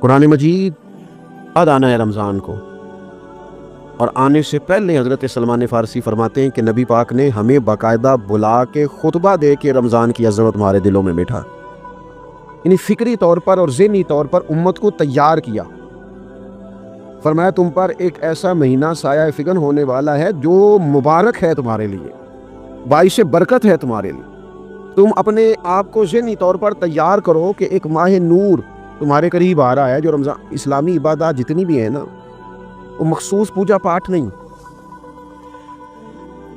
قرآن مجید بعد آنا ہے رمضان کو، اور آنے سے پہلے حضرت سلمان فارسی فرماتے ہیں کہ نبی پاک نے ہمیں باقاعدہ بلا کے خطبہ دے کے رمضان کی عظمت ہمارے دلوں میں بٹھا، یعنی فکری طور پر اور ذہنی طور پر امت کو تیار کیا۔ فرمایا تم پر ایک ایسا مہینہ سایہ فگن ہونے والا ہے جو مبارک ہے تمہارے لیے، باعث برکت ہے تمہارے لیے۔ تم اپنے آپ کو ذہنی طور پر تیار کرو کہ ایک ماہ نور تمہارے قریب آ رہا ہے۔ جو رمضان اسلامی عبادات جتنی بھی ہیں نا، وہ مخصوص پوجا پاٹ نہیں،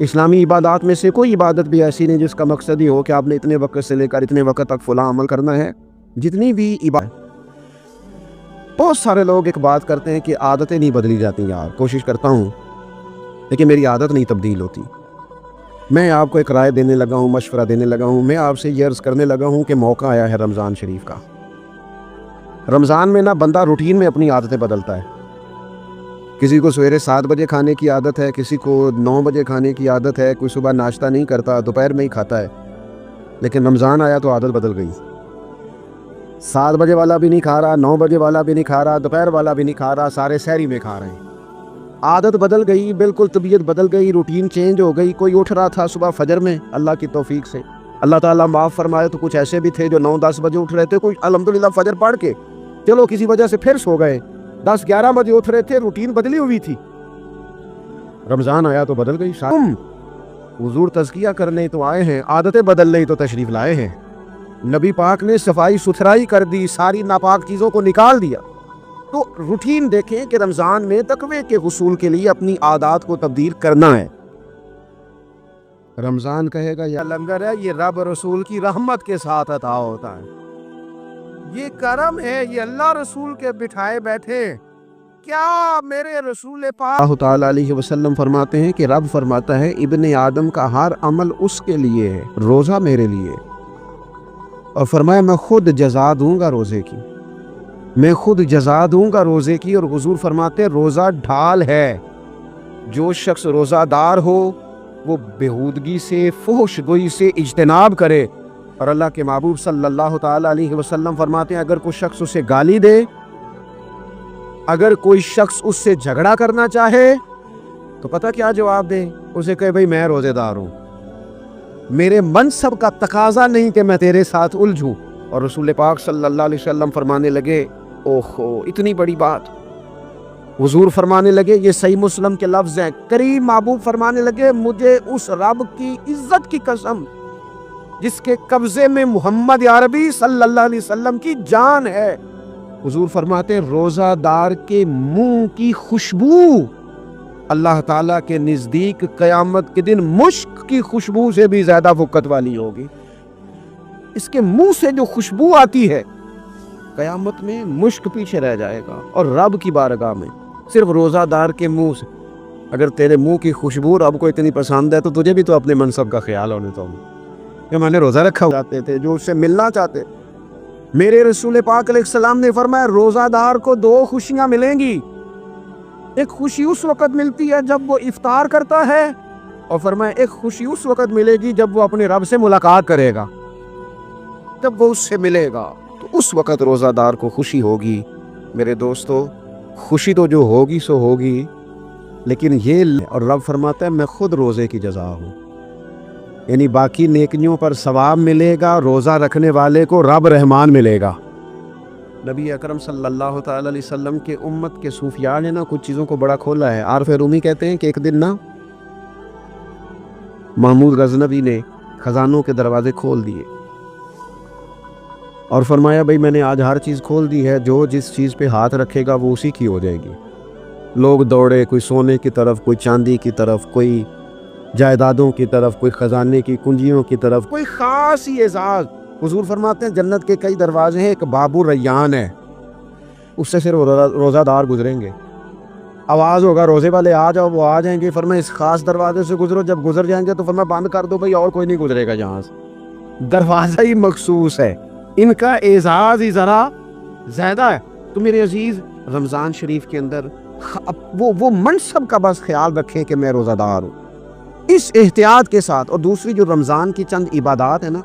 اسلامی عبادات میں سے کوئی عبادت بھی ایسی نہیں جس کا مقصد ہی ہو کہ آپ نے اتنے وقت سے لے کر اتنے وقت تک فلاں عمل کرنا ہے۔ جتنی بھی عبادت، بہت سارے لوگ ایک بات کرتے ہیں کہ عادتیں نہیں بدلی جاتی یار، کوشش کرتا ہوں لیکن میری عادت نہیں تبدیل ہوتی۔ میں آپ کو ایک رائے دینے لگا ہوں، مشورہ دینے لگا ہوں، میں آپ سے یہ عرض کرنے لگا ہوں کہ موقع آیا ہے رمضان شریف کا۔ رمضان میں نا بندہ روٹین میں اپنی عادتیں بدلتا ہے۔ کسی کو سویرے 7 بجے کھانے کی عادت ہے، کسی کو 9 بجے کھانے کی عادت ہے، کوئی صبح ناشتہ نہیں کرتا، دوپہر میں ہی کھاتا ہے۔ لیکن رمضان آیا تو عادت بدل گئی، 7 بجے والا بھی نہیں کھا رہا، 9 بجے والا بھی نہیں کھا رہا، دوپہر والا بھی نہیں کھا رہا، سارے سحری میں کھا رہے ہیں۔ عادت بدل گئی، بالکل طبیعت بدل گئی، روٹین چینج ہو گئی۔ کوئی اٹھ رہا تھا صبح فجر میں اللہ کی توفیق سے، اللہ تعالیٰ معاف فرمائے، تو کچھ ایسے بھی تھے جو 9-10 بجے اٹھ رہے تھے، کوئی الحمدللہ فجر پڑھ کے چلو کسی وجہ سے پھر سو گئے، 10-11 بجے اٹھ رہے تھے، روٹین بدلی ہوئی تھی۔ رمضان آیا تو بدل گئی۔ تم حضور تزکیہ کرنے تو آئے ہیں، عادتیں بدلنے تو تشریف لائے ہیں۔ نبی پاک نے صفائی ستھرائی کر دی، ساری ناپاک چیزوں کو نکال دیا۔ تو روٹین دیکھیں کہ رمضان میں تقوی کے حصول کے لیے اپنی عادات کو تبدیل کرنا ہے۔ رمضان کہے گا یہ لنگر ہے، یہ رب رسول کی رحمت کے ساتھ عطا ہوتا ہے، یہ کرم ہے، یہ اللہ رسول کے بٹھائے بیٹھے۔ کیا میرے رسول پاک اللہ تعالیٰ علیہ وسلم فرماتے ہیں کہ رب فرماتا ہے ابن آدم کا ہر عمل اس کے لیے ہے، روزہ میرے لیے، اور فرمایا میں خود جزا دوں گا روزے کی، میں خود جزا دوں گا روزے کی۔ اور حضور فرماتے ہیں روزہ ڈھال ہے، جو شخص روزہ دار ہو وہ بےہودگی سے، فحش گوئی سے اجتناب کرے۔ اور اللہ کے محبوب صلی اللہ تعالیٰ علیہ وسلم فرماتے ہیں اگر کوئی شخص اسے گالی دے، اگر کوئی شخص اس سے جھگڑا کرنا چاہے تو پتہ کیا جواب دے؟ اسے کہے بھئی میں روزے دار ہوں، میرے منصب کا تقاضا نہیں کہ میں تیرے ساتھ الجھوں۔ اور رسول پاک صلی اللہ علیہ وسلم فرمانے لگے اوہو اتنی بڑی بات۔ حضور فرمانے لگے، یہ صحیح مسلم کے لفظ ہیں، کریم محبوب فرمانے لگے مجھے اس رب کی عزت کی قسم جس کے قبضے میں محمد عربی صلی اللہ علیہ وسلم کی جان ہے۔ حضور فرماتے ہیں روزہ دار کے منہ کی خوشبو اللہ تعالیٰ کے نزدیک قیامت کے دن مشک کی خوشبو سے بھی زیادہ وقت والی ہوگی۔ اس کے منہ سے جو خوشبو آتی ہے قیامت میں مشک پیچھے رہ جائے گا، اور رب کی بارگاہ میں صرف روزہ دار کے منہ سے۔ اگر تیرے منہ کی خوشبو رب کو اتنی پسند ہے تو تجھے بھی تو اپنے منصب کا خیال ہونے تو کہ میں نے روزہ رکھا جاتے تھے جو اس سے ملنا چاہتے۔ میرے رسول پاک علیہ السلام نے فرمایا روزہ دار کو 2 خوشیاں ملیں گی، ایک خوشی اس وقت ملتی ہے جب وہ افطار کرتا ہے، اور فرمایا ایک خوشی اس وقت ملے گی جب وہ اپنے رب سے ملاقات کرے گا، جب وہ اس سے ملے گا تو اس وقت روزہ دار کو خوشی ہوگی۔ میرے دوستو خوشی تو جو ہوگی سو ہوگی، لیکن یہ اور رب فرماتا ہے میں خود روزے کی جزا ہوں، یعنی باقی نیکیوں پر ثواب ملے گا، روزہ رکھنے والے کو رب رحمان ملے گا۔ نبی اکرم صلی اللہ تعالی علیہ وسلم کے امت کے صوفیاء نے نا کچھ چیزوں کو بڑا کھولا ہے۔ عارف رومی کہتے ہیں کہ ایک دن نا محمود غزنوی نے خزانوں کے دروازے کھول دیے اور فرمایا بھئی میں نے آج ہر چیز کھول دی ہے، جو جس چیز پہ ہاتھ رکھے گا وہ اسی کی ہو جائے گی۔ لوگ دوڑے، کوئی سونے کی طرف، کوئی چاندی کی طرف، کوئی جائیدادوں کی طرف، کوئی خزانے کی کنجیوں کی طرف، کوئی خاص ہی اعزاز۔ حضور فرماتے ہیں جنت کے کئی دروازے ہیں، ایک باب الریان ہے، اس سے صرف روزہ دار گزریں گے۔ آواز ہوگا روزے والے آ جاؤ، وہ آ جائیں گے، فرمایا اس خاص دروازے سے گزرو، جب گزر جائیں گے تو فرمایا بند کر دو بھئی، اور کوئی نہیں گزرے گا یہاں سے، دروازہ ہی مخصوص ہے۔ ان کا اعزاز ہی ذرا زیادہ ہے۔ تو میرے عزیز رمضان شریف کے اندر وہ منصب کا بس خیال رکھیں کہ میں روزہ دار ہوں، اس احتیاط کے ساتھ۔ اور دوسری جو رمضان کی چند عبادات ہیں نا،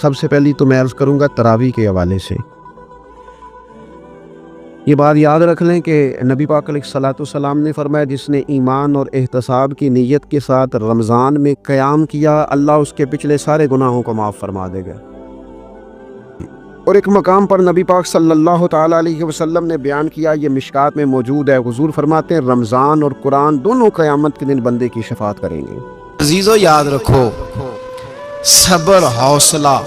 سب سے پہلی تو میں عرض کروں گا تراویح کے حوالے سے۔ یہ بات یاد رکھ لیں کہ نبی پاک علیہ الصلوۃ والسلام نے فرمایا جس نے ایمان اور احتساب کی نیت کے ساتھ رمضان میں قیام کیا اللہ اس کے پچھلے سارے گناہوں کو معاف فرما دے گا۔ اور ایک مقام پر نبی پاک صلی اللہ تعالیٰ علیہ وسلم نے بیان کیا، یہ مشکات میں موجود ہے، حضور فرماتے ہیں رمضان اور قرآن دونوں قیامت کے دن بندے کی شفاعت کریں گے۔ عزیزو یاد رکھو، صبر، حوصلہ،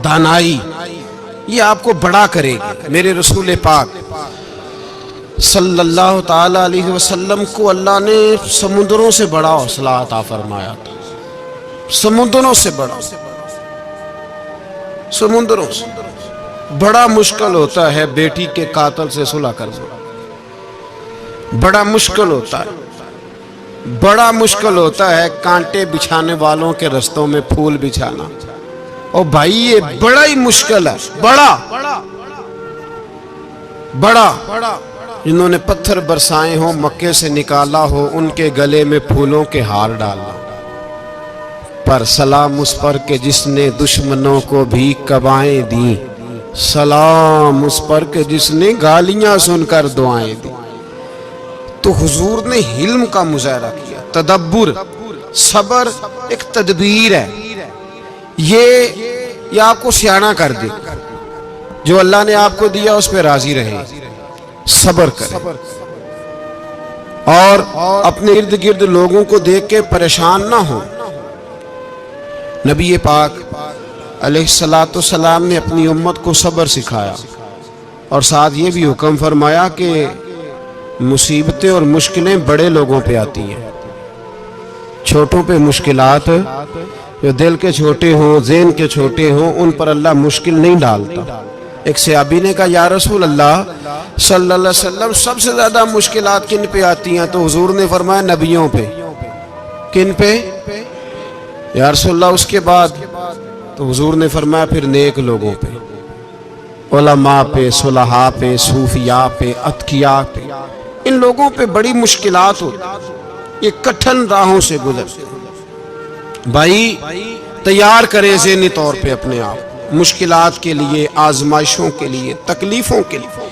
دانائی یہ آپ کو بڑا کرے گی۔ میرے رسول پاک صلی اللہ تعالیٰ علیہ وسلم کو اللہ نے سمندروں سے بڑا حوصلہ عطا فرمایا تھا، سمندروں سے بڑا، سمندروں سے بڑا مشکل ہوتا ہے بیٹی کے قاتل سے صلح کرنا، بڑا مشکل ہوتا ہے، بڑا مشکل ہوتا ہے کانٹے بچھانے والوں کے رستوں میں پھول بچھانا۔ اور بھائی یہ بڑا ہی مشکل ہے، بڑا جنہوں نے پتھر برسائے ہوں، مکے سے نکالا ہو، ان کے گلے میں پھولوں کے ہار ڈالا، پر سلام اس پر کہ جس نے دشمنوں کو بھی قبائیں دیں، سلام اس پر کہ جس نے گالیاں سن کر دعائیں دی۔ تو حضور نے حلم کا مظاہرہ کیا، تدبر، صبر ایک تدبیر ہے، یہ آپ کو سیانا کر دے، جو اللہ نے آپ کو دیا اس پہ راضی رہے، صبر کرے، اور اپنے ارد گرد لوگوں کو دیکھ کے پریشان نہ ہو۔ نبی پاک علیہ الصلوۃ والسلام نے اپنی امت کو صبر سکھایا، اور ساتھ یہ بھی حکم فرمایا کہ مصیبتیں اور مشکلیں بڑے لوگوں پہ آتی ہیں، چھوٹوں پہ مشکلات، جو دل کے چھوٹے ہوں، ذہن کے چھوٹے ہوں، ان پر اللہ مشکل نہیں ڈالتا۔ ایک صحابی نے کہا یا رسول اللہ صلی اللہ علیہ وسلم سب سے زیادہ مشکلات کن پہ آتی ہیں؟ تو حضور نے فرمایا نبیوں پہ۔ کن پہ یا رسول اللہ؟ اس کے بعد تو حضور نے فرمایا پھر نیک لوگوں پہ، علماء پہ، صلحاء پہ، صوفیاء پہ، اتقیاء پہ، ان لوگوں پہ بڑی مشکلات ہوتی، یہ کٹھن راہوں سے گزرتے۔ بھائی تیار کریں ذہنی طور پہ اپنے آپ مشکلات کے لیے، آزمائشوں کے لیے، تکلیفوں کے لیے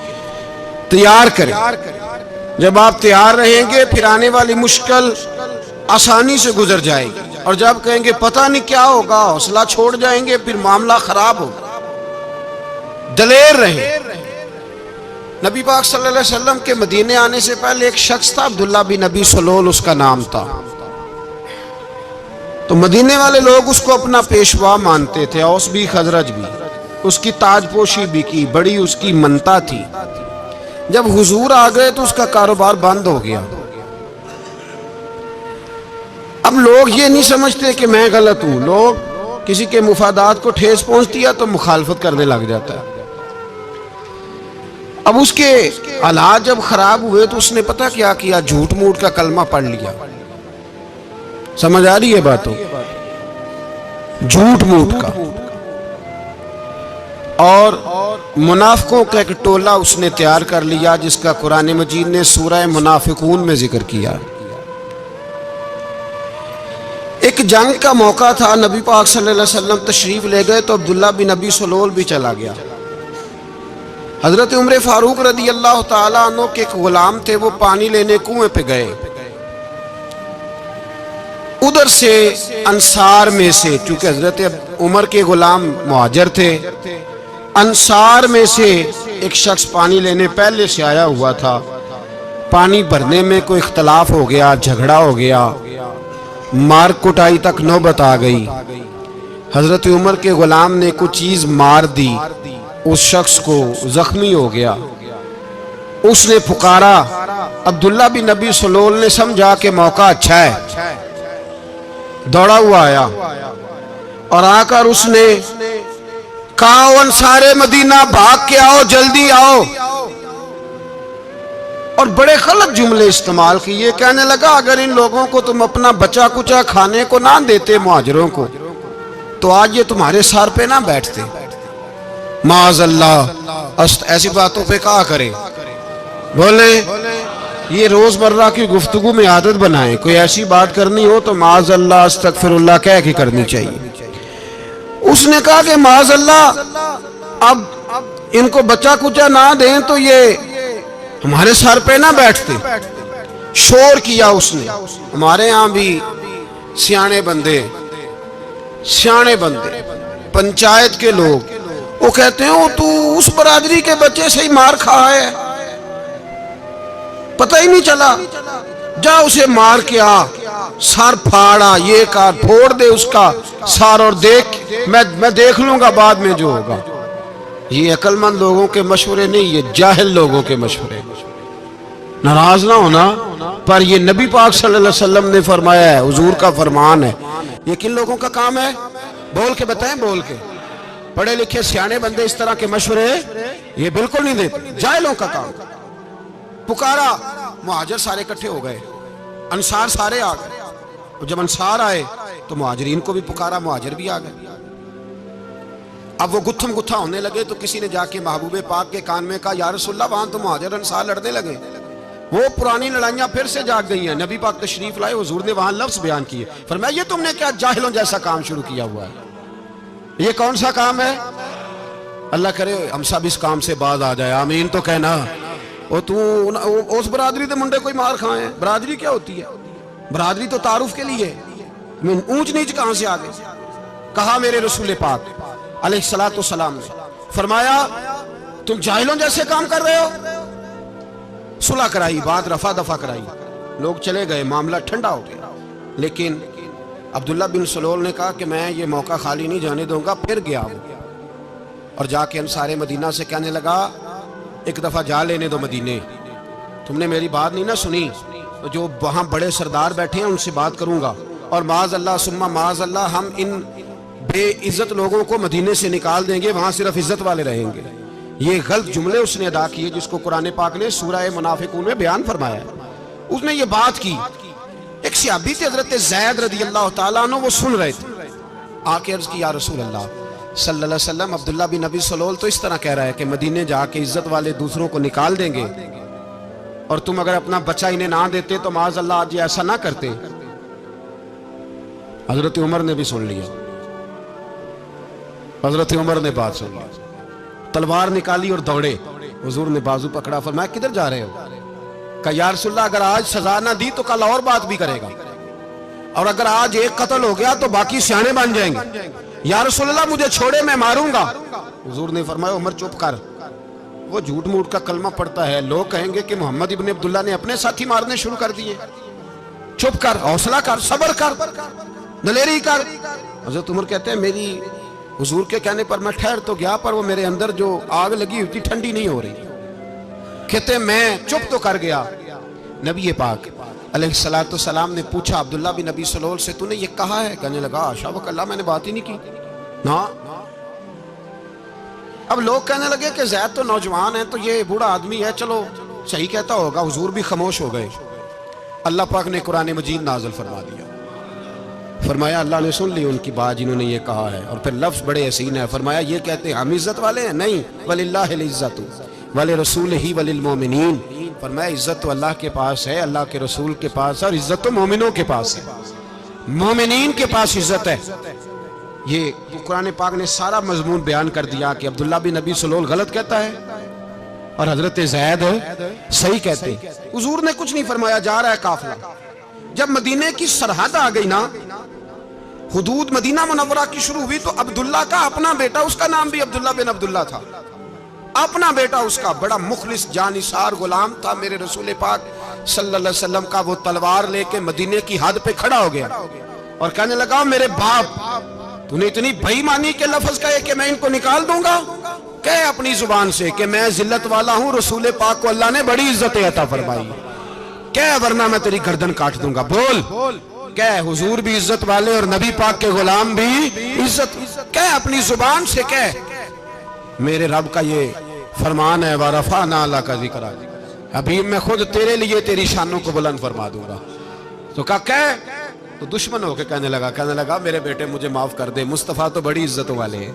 تیار کریں۔ جب آپ تیار رہیں گے پھر آنے والی مشکل آسانی سے گزر جائے گی، اور جب کہیں گے پتہ نہیں کیا ہوگا، حوصلہ چھوڑ جائیں گے، پھر معاملہ خراب ہوگا۔ دلیر رہیں۔ نبی پاک صلی اللہ علیہ وسلم کے مدینے آنے سے پہلے ایک شخص تھا، عبداللہ بن ابی سلول اس کا نام تھا، تو مدینے والے لوگ اس کو اپنا پیشوا مانتے تھے، اوس بھی خزرج بھی، اس کی تاج پوشی بھی کی، بڑی اس کی منتا تھی۔ جب حضور آ گئے تو اس کا کاروبار بند ہو گیا۔ اب لوگ یہ نہیں سمجھتے کہ میں غلط ہوں، لوگ کسی کے مفادات کو ٹھیس پہنچتی ہے تو مخالفت کرنے لگ جاتا ہے۔ اب اس کے حالات جب خراب ہوئے تو اس نے پتہ کیا کیا، جھوٹ موٹ کا کلمہ پڑھ لیا۔ سمجھ آ رہی ہے باتوں؟ جھوٹ موٹ کا، اور منافقوں کا ایک ٹولہ اس نے تیار کر لیا، جس کا قرآن مجید نے سورہ منافقون میں ذکر کیا۔ ایک جنگ کا موقع تھا، نبی پاک صلی اللہ علیہ وسلم تشریف لے گئے تو عبداللہ بن ابی سلول بھی چلا گیا۔ حضرت عمر فاروق رضی اللہ تعالیٰ عنہ کے ایک غلام تھے، وہ پانی لینے کنویں پہ گئے۔ ادھر سے انصار میں سے، چونکہ حضرت عمر کے غلام مہاجر تھے، انصار میں سے ایک شخص پانی لینے پہلے سے آیا ہوا تھا۔ پانی بھرنے میں کوئی اختلاف ہو گیا، جھگڑا ہو گیا، مار کٹائی تک نوبت آ گئی۔ حضرت عمر کے غلام نے کچھ چیز مار دی، اس شخص کو زخمی ہو گیا۔ اس نے پکارا، عبداللہ بن ابی سلول نے سمجھا کہ موقع اچھا ہے، دوڑا ہوا آیا، اور آ کر اس نے کہا انصار مدینہ بھاگ کے آؤ، جلدی آؤ، اور بڑے غلط جملے استعمال کیے۔ کہنے لگا اگر ان لوگوں کو تم اپنا بچا کچا کھانے کو نہ دیتے مہاجروں کو، تو آج یہ تمہارے سر پہ نہ بیٹھتے۔ معاذ اللہ، ایسی باتوں پہ کہا کرے، بولے یہ روزمرہ کی گفتگو میں عادت بنائیں، کوئی ایسی بات کرنی ہو تو معاذ اللہ استغفر اللہ کہہ کے کرنی چاہیے۔ اس نے کہا کہ معاذ اللہ اب ان کو بچا کچا نہ دیں تو یہ ہمارے سر پہ نہ بیٹھتے. شور کیا اس نے. ہمارے ہاں بھی سیانے بندے پنچایت کے لوگ وہ کہتے ہیں تو اس برادری کے بچے سے ہی مار کھا ہے, پتہ ہی نہیں چلا, جا اسے مار کے آ, سر پھاڑا, یہ کار پھوڑ دے اس کا سر اور دیکھ میں دیکھ لوں گا بعد میں جو ہوگا. یہ عقل مند لوگوں کے مشورے نہیں, یہ جاہل لوگوں کے مشورے. ناراض نہ ہونا, پر یہ نبی پاک صلی اللہ علیہ وسلم نے فرمایا ہے, حضور کا فرمان ہے. یہ کن لوگوں کا کام ہے؟ بول کے بتائیں, بول کے. پڑھے لکھے سیانے بندے اس طرح کے مشورے یہ بالکل نہیں دیتے, جاہلوں کا کام. پکارا, مہاجر سارے اکٹھے ہو گئے, انصار سارے آ گئے. جب انصار آئے تو مہاجرین کو بھی پکارا, مہاجر بھی آ گئے. اب وہ گتھم گتھا ہونے لگے تو کسی نے جا کے محبوب پاک کے کان میں کہا, یا رسول اللہ وہاں تو مہاجر انصار لڑنے لگے. وہ پرانی لڑائیاں پھر سے جاگ گئی ہیں. نبی پاک تشریف لائے, حضور نے وہاں لفظ بیان کیے, فرمایا یہ تم نے کیا جاہلوں جیسا کام شروع کیا ہوا ہے؟ یہ کون سا کام ہے؟ اللہ کرے ہم سب اس کام سے باز آ جائے, آمین تو کہنا. وہ تو اس برادری دے منڈے کوئی مار کھائے ہیں. برادری کیا ہوتی ہے؟ برادری تو تعارف کے لیے. اونچ نیچ کہاں سے آگے؟ کہا میرے رسول پاک علیہ الصلوۃ والسلام نے, فرمایا تم جاہلوں جیسے کام کر رہے ہو. صلح کرائی, بات رفع دفع کرائی, لوگ چلے گئے, معاملہ ٹھنڈا ہو گیا. لیکن عبداللہ بن سلول نے کہا کہ میں یہ موقع خالی نہیں جانے دوں گا. پھر گیا وہ اور جا کے انصار مدینہ سے کہنے لگا, ایک دفعہ جا لینے دو مدینے, تم نے میری بات نہیں نہ سنی, جو وہاں بڑے سردار بیٹھے ہیں ان سے بات کروں گا, اور معاذ اللہ ثم معاذ اللہ ہم ان بے عزت لوگوں کو مدینے سے نکال دیں گے, وہاں صرف عزت والے رہیں گے. یہ غلط جملے اس نے ادا کیے جس کو قرآن پاک نے سورہ منافقون میں بیان فرمایا ہے. اس نے یہ بات کی. ایک صحابی تھے حضرت زید رضی اللہ تعالیٰ عنہ, وہ سن رہے تھے. آ کے عرض کی, یا رسول اللہ صلی اللہ علیہ وسلم, عبداللہ بن ابی سلول تو اس طرح کہہ رہا ہے کہ مدینے جا کے عزت والے دوسروں کو نکال دیں گے, اور تم اگر اپنا بچہ انہیں نہ دیتے تو معاذ اللہ آج ایسا نہ کرتے. حضرت عمر نے بھی سن لیا, حضرت عمر نے بات سن لی, تلوار نکالی اور دوڑے. حضور نے بازو پکڑا, فرمایا کدھر جا رہے ہو؟ کہا یا رسول اللہ اگر آج سزا نہ دی تو کل اور بات بھی کرے گا, اور اگر آج ایک قتل ہو گیا تو باقی سیانے بن جائیں گے. یا رسول اللہ مجھے چھوڑے, میں ماروں گا. حضور نے فرمایا عمر چپ کر, وہ جھوٹ موٹ کا کلمہ پڑھتا ہے, لوگ کہیں گے کہ محمد ابن عبداللہ نے اپنے ساتھی مارنے شروع کر دیے. چپ کر, حوصلہ کر, صبر کر, دلیری کر. حضرت عمر کہتے ہیں میری حضور کے کہنے پر میں ٹھہر تو گیا, پر وہ میرے اندر جو آگ لگی ہوئی تھی ٹھنڈی نہیں ہو رہی. کہتے ہیں میں چپ تو کر گیا. نبی پاک علیہ الصلوۃ والسلام نے پوچھا عبداللہ بن ابی سلول سے, تو نے یہ کہا ہے؟ کہنے لگا حاشا وکلا, میں نے بات ہی نہیں کی. نا اب لوگ کہنے لگے کہ زید تو نوجوان ہے, تو یہ بوڑھا آدمی ہے, چلو صحیح کہتا ہوگا. حضور بھی خاموش ہو گئے. اللہ پاک نے قرآن مجید نازل فرما دیا, فرمایا اللہ نے سن لی ان کی بات جنہوں نے یہ کہا ہے. اور پھر لفظ بڑے حسین ہے, فرمایا یہ کہتے ہیں ہم عزت والے ہیں؟ نہیں, وللہ العزت ولرسولہ وللمؤمنین. فرمایا عزت تو اللہ کے پاس ہے, اللہ کے رسول کے پاس ہے, اور عزت تو مومنوں کے پاس ہے, مومنین کے پاس عزت ہے. یہ قرآن پاک نے سارا مضمون بیان کر دیا کہ عبداللہ بن ابی سلول غلط کہتا ہے اور حضرت زید صحیح کہتے. حضور نے کچھ نہیں فرمایا, جا رہا ہے قافلہ. جب مدینے کی سرحد آ گئی نا, حدود مدینہ منورہ کی شروع ہوئی, تو عبداللہ کا اپنا بیٹا, اس کا نام بھی عبداللہ بن عبداللہ تھا, اپنا بیٹا اس کا بڑا مخلص جانثار غلام تھا میرے رسول پاک صلی اللہ علیہ وسلم کا. وہ تلوار لے کے مدینے کی حد پہ کھڑا ہو گیا اور کہنے لگا میرے باپ, تو نے اتنی بے ایمانی کے لفظ کہے کہ میں ان کو نکال دوں گا. کہے اپنی زبان سے کہ میں ذلت والا ہوں, رسول پاک کو اللہ نے بڑی عزت عطا فرمائی, کہے ورنہ میں تیری گردن کاٹ دوں گا. بول, کہے حضور بھی عزت والے اور نبی پاک کے غلام بھی عزت. کہے اپنی زبان سے, کہے میرے رب کا یہ فرمان ہے, وَرَفَعْنَا لَكَ ذِكْرَكَ, ابھی میں خود تیرے لیے تیری شانوں کو بلند فرما دوں گا. تو کہا تو دشمن ہو کے کہنے لگا میرے بیٹے مجھے معاف کر دے, مصطفیٰ تو بڑی عزتوں والے ہیں,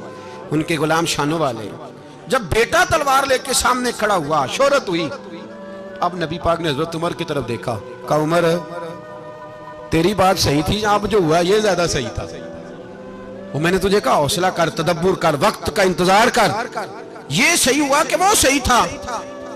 ان کے غلام شانوں والے. جب بیٹا تلوار لے کے سامنے کھڑا ہوا, شہرت ہوئی, اب نبی پاک نے حضرت عمر کی طرف دیکھا, کہا عمر تیری بات صحیح تھی, اب جو ہوا یہ زیادہ صحیح تھا. وہ میں نے تجھے کہا حوصلہ کر, تدبر کر, وقت کا انتظار کر, یہ صحیح ہوا کہ وہ صحیح تھا.